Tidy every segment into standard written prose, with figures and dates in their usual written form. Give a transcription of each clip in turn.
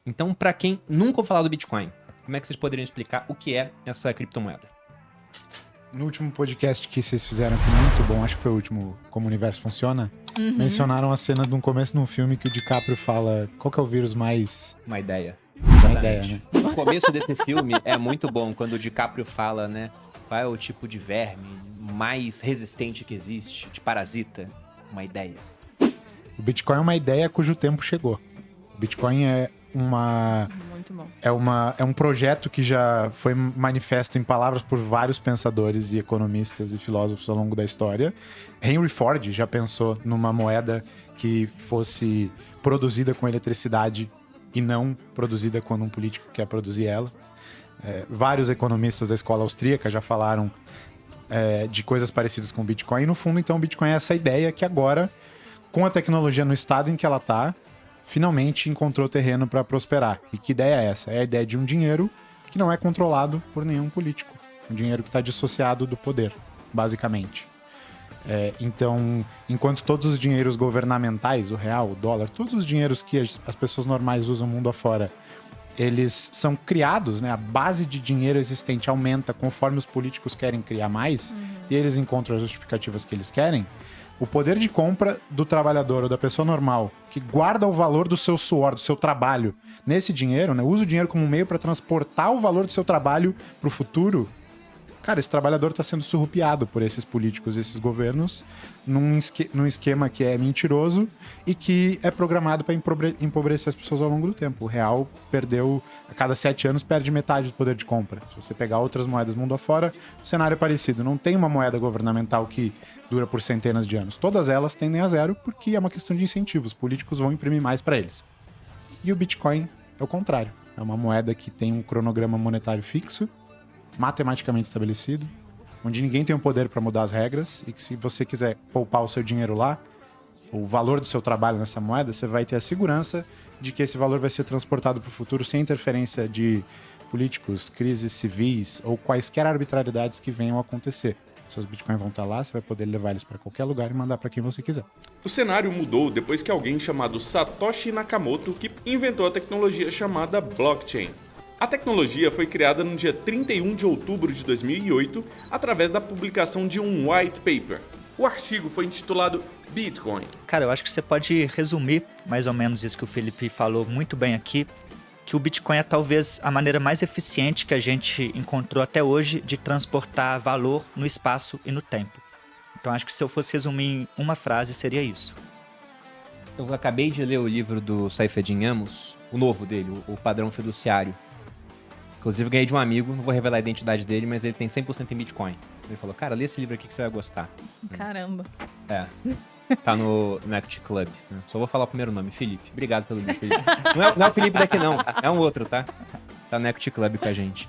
Então, para quem nunca ouviu falar do Bitcoin, como é que vocês poderiam explicar o que é essa criptomoeda? No último podcast que vocês fizeram aqui, muito bom, acho que foi o último, Como o Universo Funciona, mencionaram a cena de um começo de um filme que o DiCaprio fala qual que é o vírus mais... Uma ideia. Uma ideia, né? O começo desse filme é muito bom, quando o DiCaprio fala, né? Qual é o tipo de verme mais resistente que existe, de parasita? Uma ideia. O Bitcoin é uma ideia cujo tempo chegou. O Bitcoin é Muito bom. é um projeto que já foi manifesto em palavras por vários pensadores e economistas e filósofos ao longo da história. Henry Ford já pensou numa moeda que fosse produzida com eletricidade e não produzida quando um político quer produzir ela. Vários economistas da escola austríaca já falaram de coisas parecidas com o Bitcoin. E no fundo, então, o Bitcoin é essa ideia que agora, com a tecnologia no estado em que ela está, finalmente encontrou terreno para prosperar. E que ideia é essa? É a ideia de um dinheiro que não é controlado por nenhum político. Um dinheiro que está dissociado do poder, basicamente. Então, enquanto todos os dinheiros governamentais, o real, o dólar, todos os dinheiros que as pessoas normais usam mundo afora, eles são criados, né? A base de dinheiro existente aumenta conforme os políticos querem criar mais, e eles encontram as justificativas que eles querem. O poder de compra do trabalhador ou da pessoa normal, que guarda o valor do seu suor, do seu trabalho, nesse dinheiro, né? Usa o dinheiro como meio para transportar o valor do seu trabalho para o futuro. Cara, esse trabalhador está sendo surrupiado por esses políticos, esses governos, num esquema que é mentiroso e que é programado para empobrecer as pessoas ao longo do tempo. O real perdeu, a cada 7 anos, perde metade do poder de compra. Se você pegar outras moedas mundo afora, o cenário é parecido. Não tem uma moeda governamental que dura por centenas de anos. Todas elas tendem a zero porque é uma questão de incentivos. Os políticos vão imprimir mais para eles. E o Bitcoin é o contrário. É uma moeda que tem um cronograma monetário fixo, matematicamente estabelecido, onde ninguém tem o poder para mudar as regras e que se você quiser poupar o seu dinheiro lá, o valor do seu trabalho nessa moeda, você vai ter a segurança de que esse valor vai ser transportado para o futuro sem interferência de políticos, crises civis ou quaisquer arbitrariedades que venham a acontecer. Seus bitcoins vão estar lá, você vai poder levar eles para qualquer lugar e mandar para quem você quiser. O cenário mudou depois que alguém chamado Satoshi Nakamoto que inventou a tecnologia chamada blockchain. A tecnologia foi criada no dia 31 de outubro de 2008 através da publicação de um white paper. O artigo foi intitulado Bitcoin. Cara, eu acho que você pode resumir mais ou menos isso que o Felipe falou muito bem aqui, que o Bitcoin é talvez a maneira mais eficiente que a gente encontrou até hoje de transportar valor no espaço e no tempo. Então acho que se eu fosse resumir em uma frase, seria isso. Eu acabei de ler o livro do Saifedean Amos, o novo dele, o Padrão Fiduciário. Inclusive, ganhei de um amigo, não vou revelar a identidade dele, mas ele tem 100% em Bitcoin. Ele falou, cara, lê esse livro aqui que você vai gostar. Caramba. Tá no Equity Club. Né? Só vou falar o primeiro nome, Felipe. Obrigado pelo livro, Felipe. Não é o Felipe daqui, não. É um outro, tá? Tá no Equity Club com a gente.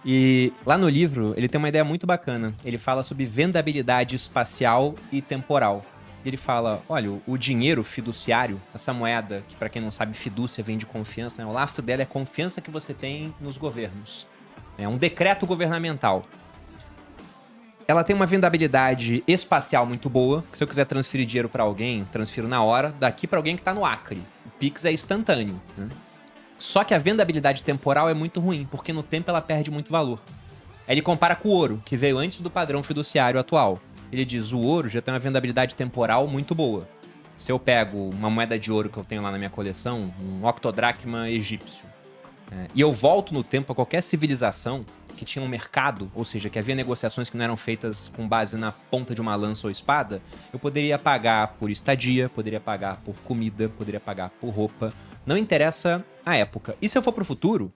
E lá no livro, ele tem uma ideia muito bacana. Ele fala sobre vendabilidade espacial e temporal. Ele fala, olha, o dinheiro fiduciário, essa moeda, que pra quem não sabe, fidúcia vem de confiança, né? O lastro dela é a confiança que você tem nos governos. É um decreto governamental. Ela tem uma vendabilidade espacial muito boa, que se eu quiser transferir dinheiro pra alguém, transfiro na hora, daqui pra alguém que tá no Acre. O Pix é instantâneo, né? Só que a vendabilidade temporal é muito ruim, porque no tempo ela perde muito valor. Aí ele compara com o ouro, que veio antes do padrão fiduciário atual. Ele diz, o ouro já tem uma vendabilidade temporal muito boa. Se eu pego uma moeda de ouro que eu tenho lá na minha coleção, um octodracma egípcio, e eu volto no tempo a qualquer civilização que tinha um mercado, ou seja, que havia negociações que não eram feitas com base na ponta de uma lança ou espada, eu poderia pagar por estadia, poderia pagar por comida, poderia pagar por roupa. Não interessa a época. E se eu for pro futuro,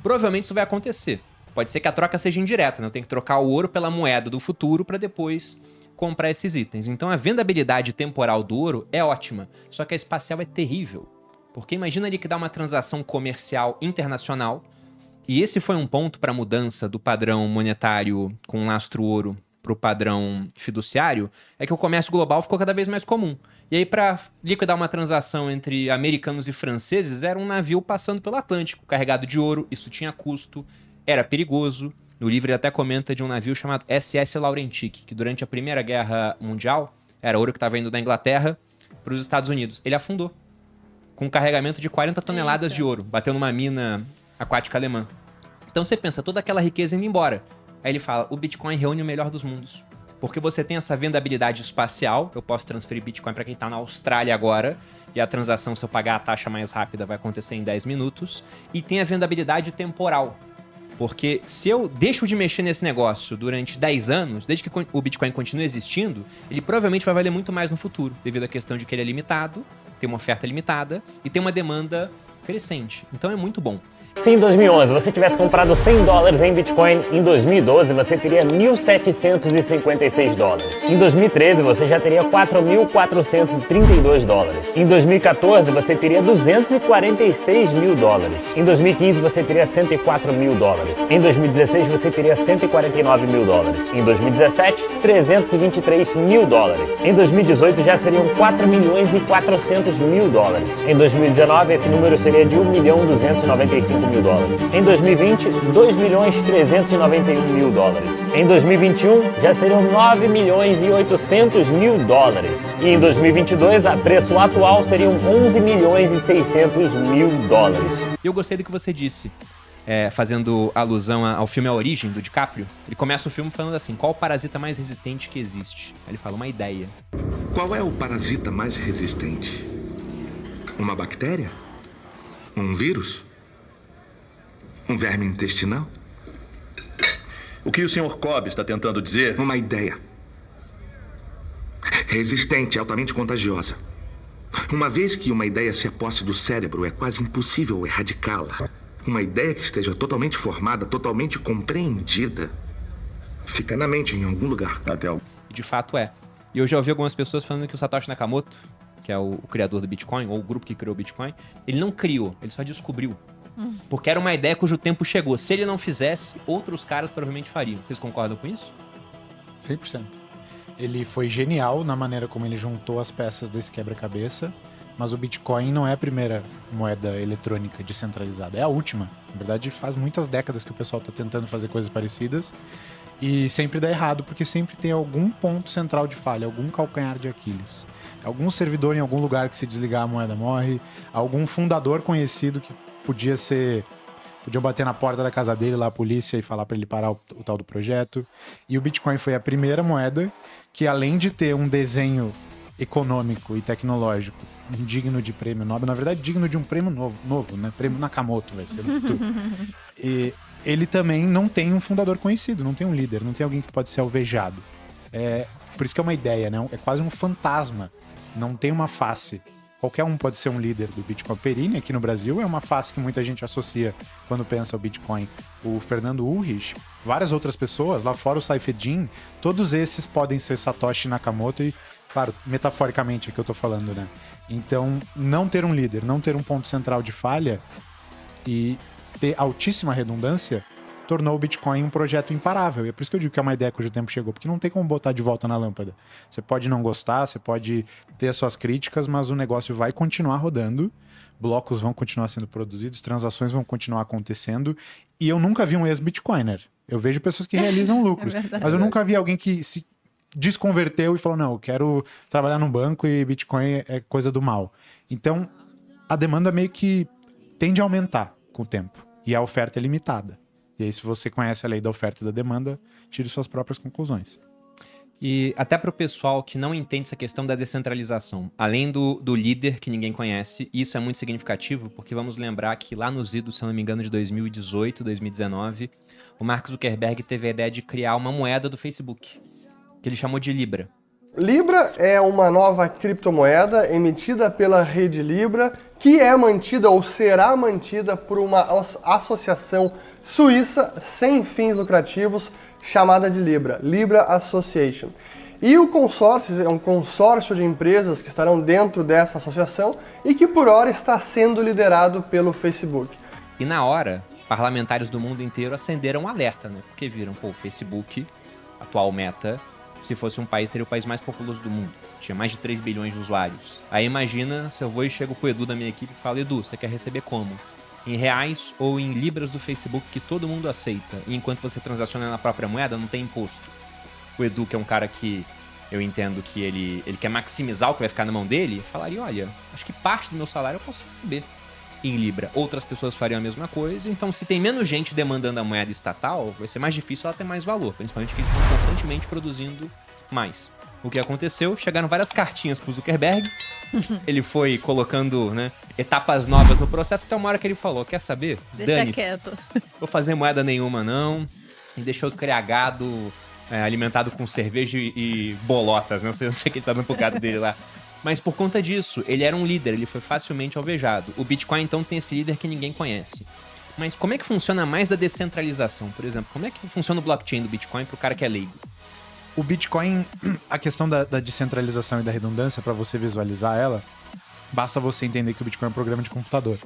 provavelmente isso vai acontecer. Pode ser que a troca seja indireta, né? Eu tenho que trocar o ouro pela moeda do futuro para depois comprar esses itens. Então a vendabilidade temporal do ouro é ótima, só que a espacial é terrível. Porque imagina ali que dá uma transação comercial internacional, e esse foi um ponto para a mudança do padrão monetário com lastro ouro para o padrão fiduciário, é que o comércio global ficou cada vez mais comum. E aí, para liquidar uma transação entre americanos e franceses, era um navio passando pelo Atlântico, carregado de ouro, isso tinha custo, era perigoso. No livro ele até comenta de um navio chamado SS Laurentic, que durante a Primeira Guerra Mundial, era ouro que estava indo da Inglaterra para os Estados Unidos. Ele afundou. com um carregamento de 40 toneladas de ouro. Bateu numa mina aquática alemã. Então você pensa, toda aquela riqueza indo embora. Aí ele fala, o Bitcoin reúne o melhor dos mundos. Porque você tem essa vendabilidade espacial, eu posso transferir Bitcoin para quem está na Austrália agora, e a transação, se eu pagar a taxa mais rápida, vai acontecer em 10 minutos. E tem a vendabilidade temporal. Porque se eu deixo de mexer nesse negócio durante 10 anos, desde que o Bitcoin continue existindo, ele provavelmente vai valer muito mais no futuro, devido à questão de que ele é limitado, tem uma oferta limitada e tem uma demanda crescente. Então é muito bom. Se em 2011 você tivesse comprado $100 em Bitcoin, em 2012 você teria $1.756. Em 2013 você já teria $4.432. Em 2014 você teria $246 mil. Em 2015 você teria $104 mil. Em 2016 você teria $149 mil. Em 2017, $323 mil. Em 2018 já seriam $4.400 mil. Em 2019 esse número seria de $1.295 mil. Em 2020, $2.391 mil. Em 2021, já seriam $9.800 mil. E em 2022, a preço atual, seriam $11.600 mil. Eu gostei do que você disse, fazendo alusão ao filme A Origem, do DiCaprio. Ele começa o filme falando assim, qual o parasita mais resistente que existe? Aí ele fala, uma ideia. Qual é o parasita mais resistente? Uma bactéria? Um vírus? Um verme intestinal? O que o Sr. Cobb está tentando dizer? Uma ideia. Resistente, altamente contagiosa. Uma vez que uma ideia se aposse do cérebro, é quase impossível erradicá-la. Uma ideia que esteja totalmente formada, totalmente compreendida, fica na mente em algum lugar. E de fato é. E eu já ouvi algumas pessoas falando que o Satoshi Nakamoto, que é o criador do Bitcoin, ou o grupo que criou o Bitcoin, ele não criou, ele só descobriu. Porque era uma ideia cujo tempo chegou. Se ele não fizesse, outros caras provavelmente fariam. Vocês concordam com isso? 100%. Ele foi genial na maneira como ele juntou as peças desse quebra-cabeça, mas o Bitcoin não é a primeira moeda eletrônica descentralizada, é a última. Na verdade, faz muitas décadas que o pessoal está tentando fazer coisas parecidas e sempre dá errado, porque sempre tem algum ponto central de falha, algum calcanhar de Aquiles. Algum servidor em algum lugar que se desligar a moeda morre, algum fundador conhecido que podiam bater na porta da casa dele, lá a polícia, e falar para ele parar o tal do projeto. E o Bitcoin foi a primeira moeda que, além de ter um desenho econômico e tecnológico digno de prêmio Nobel, na verdade digno de um prêmio novo, né? Prêmio Nakamoto vai ser no futuro. E ele também não tem um fundador conhecido, não tem um líder, não tem alguém que pode ser alvejado. Por isso que é uma ideia, né? É quase um fantasma. Não tem uma face. Qualquer um pode ser um líder do Bitcoin. O Perini, aqui no Brasil, é uma face que muita gente associa quando pensa o Bitcoin. O Fernando Ulrich, várias outras pessoas, lá fora o Saifedean, todos esses podem ser Satoshi Nakamoto e, claro, metaforicamente é que eu tô falando, né? Então, não ter um líder, não ter um ponto central de falha e ter altíssima redundância tornou o Bitcoin um projeto imparável. E é por isso que eu digo que é uma ideia cujo tempo chegou, porque não tem como botar de volta na lâmpada. Você pode não gostar, você pode ter as suas críticas, mas o negócio vai continuar rodando, blocos vão continuar sendo produzidos, transações vão continuar acontecendo, e eu nunca vi um ex-Bitcoiner. Eu vejo pessoas que realizam lucros, mas eu nunca vi alguém que se desconverteu e falou, não, eu quero trabalhar num banco e Bitcoin é coisa do mal. Então, a demanda meio que tende a aumentar com o tempo, e a oferta é limitada. E aí, se você conhece a lei da oferta e da demanda, tire suas próprias conclusões. E até para o pessoal que não entende essa questão da descentralização, além do líder que ninguém conhece, isso é muito significativo, porque vamos lembrar que lá nos idos, se eu não me engano, de 2018, 2019, o Mark Zuckerberg teve a ideia de criar uma moeda do Facebook, que ele chamou de Libra. Libra é uma nova criptomoeda emitida pela rede Libra, que é mantida ou será mantida por uma associação suíça sem fins lucrativos chamada de Libra, Libra Association. E o consórcio é um consórcio de empresas que estarão dentro dessa associação e que por hora está sendo liderado pelo Facebook. E na hora, parlamentares do mundo inteiro acenderam um alerta, né? Porque viram, o Facebook, atual Meta, se fosse um país, seria o país mais populoso do mundo. Tinha mais de 3 bilhões de usuários. Aí imagina se eu vou e chego pro Edu da minha equipe e falo, Edu, você quer receber como? Em reais ou em libras do Facebook que todo mundo aceita. E enquanto você transaciona na própria moeda, não tem imposto. O Edu, que é um cara que eu entendo que ele quer maximizar o que vai ficar na mão dele, falaria, olha, acho que parte do meu salário eu posso receber em Libra. Outras pessoas fariam a mesma coisa, então se tem menos gente demandando a moeda estatal, vai ser mais difícil ela ter mais valor, principalmente porque eles estão constantemente produzindo mais. O que aconteceu? Chegaram várias cartinhas pro Zuckerberg, ele foi colocando, né, etapas novas no processo, até uma hora que ele falou, quer saber? Deixa Dane-se. quieto. Vou fazer moeda nenhuma, não. E deixou criar gado alimentado com cerveja e bolotas, né? Não sei o que ele tá dando pro gado dele lá. Mas por conta disso, ele era um líder, ele foi facilmente alvejado. O Bitcoin, então, tem esse líder que ninguém conhece. Mas como é que funciona mais da descentralização? Por exemplo, como é que funciona o blockchain do Bitcoin pro cara que é leigo? O Bitcoin, a questão da descentralização e da redundância, para você visualizar ela, basta você entender que o Bitcoin é um programa de computador.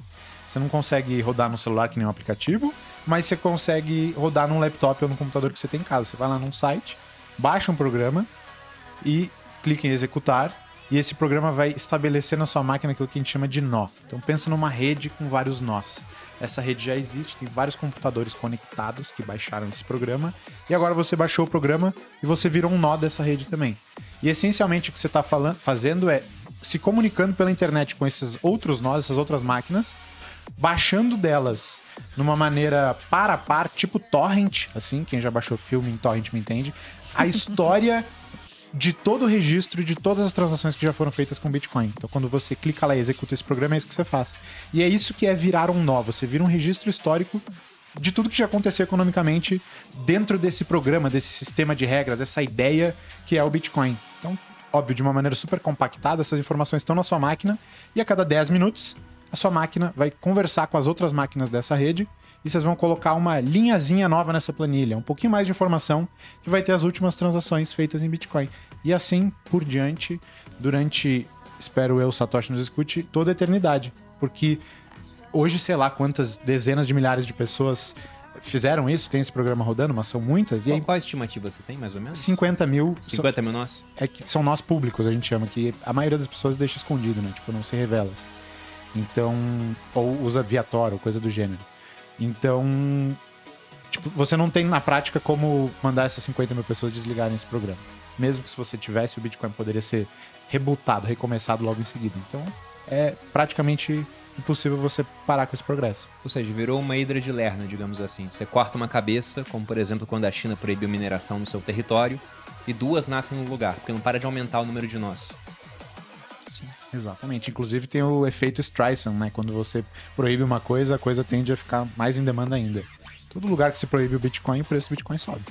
Você não consegue rodar no celular que nem um aplicativo, mas você consegue rodar num laptop ou no computador que você tem em casa. Você vai lá num site, baixa um programa e clica em executar, e esse programa vai estabelecer na sua máquina aquilo que a gente chama de nó. Então pensa numa rede com vários nós. Essa rede já existe, tem vários computadores conectados que baixaram esse programa, e agora você baixou o programa e você virou um nó dessa rede também. E essencialmente o que você está fazendo é se comunicando pela internet com esses outros nós, essas outras máquinas, baixando delas numa maneira par a par, tipo torrent, assim, quem já baixou filme em torrent me entende, a história de todo o registro e de todas as transações que já foram feitas com Bitcoin. Então, quando você clica lá e executa esse programa, é isso que você faz. E é isso que é virar um nó. Você vira um registro histórico de tudo que já aconteceu economicamente dentro desse programa, desse sistema de regras, dessa ideia que é o Bitcoin. Então, óbvio, de uma maneira super compactada, essas informações estão na sua máquina e a cada 10 minutos a sua máquina vai conversar com as outras máquinas dessa rede e vocês vão colocar uma linhazinha nova nessa planilha, um pouquinho mais de informação que vai ter as últimas transações feitas em Bitcoin. E assim por diante, durante, espero eu, Satoshi nos escute, toda a eternidade. Porque hoje, sei lá quantas dezenas de milhares de pessoas fizeram isso, tem esse programa rodando, mas são muitas. E aí, Qual estimativa você tem, mais ou menos? 50 mil. 50 mil nós? É que são nós públicos, a gente chama, que a maioria das pessoas deixa escondido, né? Tipo, não se revela. Então, ou usa via Tor, ou coisa do gênero. Então, tipo, você não tem na prática como mandar essas 50 mil pessoas desligarem esse programa. Mesmo que se você tivesse, o Bitcoin poderia ser rebutado, recomeçado logo em seguida. Então, é praticamente impossível você parar com esse progresso. Ou seja, virou uma hidra de Lerna, digamos assim. Você corta uma cabeça, como por exemplo quando a China proibiu mineração no seu território, e duas nascem no lugar, porque não para de aumentar o número de nós. Sim, exatamente. Inclusive tem o efeito Streisand, né? Quando você proíbe uma coisa, a coisa tende a ficar mais em demanda ainda. Todo lugar que se proíbe o Bitcoin, o preço do Bitcoin sobe.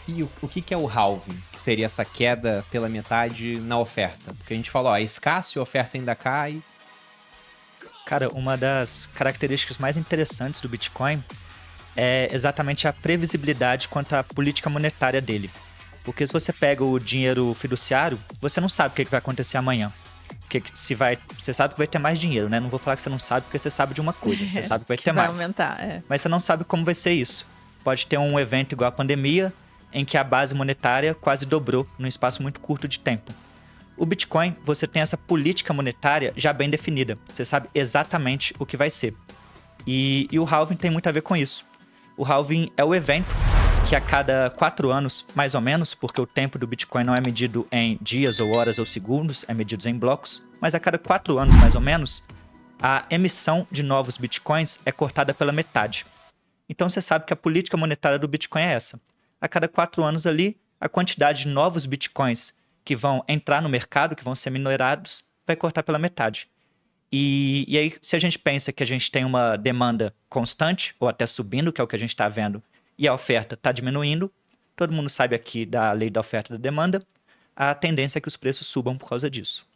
E o que é o halving? Que seria essa queda pela metade na oferta? Porque a gente falou, ó, é escasso e a oferta ainda cai. Cara, uma das características mais interessantes do Bitcoin é exatamente a previsibilidade quanto à política monetária dele. Porque se você pega o dinheiro fiduciário, você não sabe o que vai acontecer amanhã. Porque você sabe que vai ter mais dinheiro, né? Não vou falar que você não sabe, porque você sabe de uma coisa. Você sabe que vai ter mais. Vai aumentar, é. Mas você não sabe como vai ser isso. Pode ter um evento igual a pandemia, em que a base monetária quase dobrou num espaço muito curto de tempo. O Bitcoin, você tem essa política monetária já bem definida. Você sabe exatamente o que vai ser. E o halving tem muito a ver com isso. O halving é o evento que a cada 4 anos, mais ou menos, porque o tempo do Bitcoin não é medido em dias ou horas ou segundos, é medido em blocos, mas a cada 4 anos, mais ou menos, a emissão de novos Bitcoins é cortada pela metade. Então você sabe que a política monetária do Bitcoin é essa. A cada 4 anos ali, a quantidade de novos Bitcoins que vão entrar no mercado, que vão ser minerados, vai cortar pela metade. E aí, se a gente pensa que a gente tem uma demanda constante, ou até subindo, que é o que a gente está vendo, e a oferta está diminuindo, todo mundo sabe aqui da lei da oferta e da demanda, a tendência é que os preços subam por causa disso.